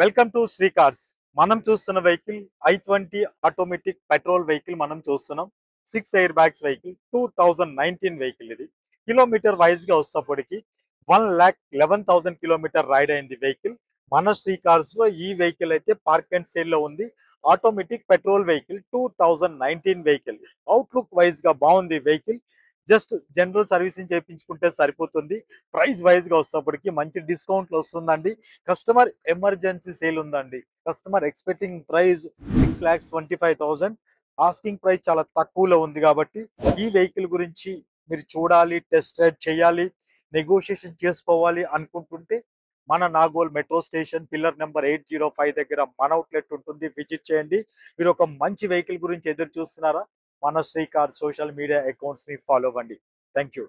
Welcome to Shri cars. మనం చూస్తున్న vehicle i20 automatic petrol vehicle మనం చూస్తున్నాం. 6 ఎయిర్ బ్యాగ్స్ వెహికల్ 2019 వెహికల్. ఇది కిలోమీటర్ వైజ్ గా వస్తేప్పటికి 1,11,000 కిలోమీటర్ రైడ్ అయింది వెహికల్. మన శ్రీ కార్స్ లో ఈ వెహికల్ అయితే పార్క్ అండ్ సేల్ లో ఉంది. Automatic petrol vehicle 2019 vehicle. Outlook wise గా బాగుంది వెహికల్. జస్ట్ జనరల్ సర్వీసింగ్ చేయించుకుంటే సరిపోతుంది. ప్రైస్ వైజ్ గా వస్తేప్పటికి మంచి డిస్కౌంట్లు వస్తుందండి. కస్టమర్ ఎమర్జెన్సీ సేల్ ఉందండి. Customer expecting price 6,25,000. Asking price చాలా తక్కువలో ఉంది కాబట్టి ఈ వెహికల్ గురించి మీరు చూడాలి, టెస్ట్ రైడ్ చేయాలి, నెగోషియేషన్ చేసుకోవాలి అనుకుంటుంటే మన Nagole metro station pillar number 805 దగ్గర మన అవుట్లెట్ ఉంటుంది. విజిట్ చేయండి. మీరు ఒక మంచి వెహికల్ గురించి ఎదురు చూస్తున్నారా? మన Shri car social media accounts ని ఫాలో అవ్వండి. Thank you.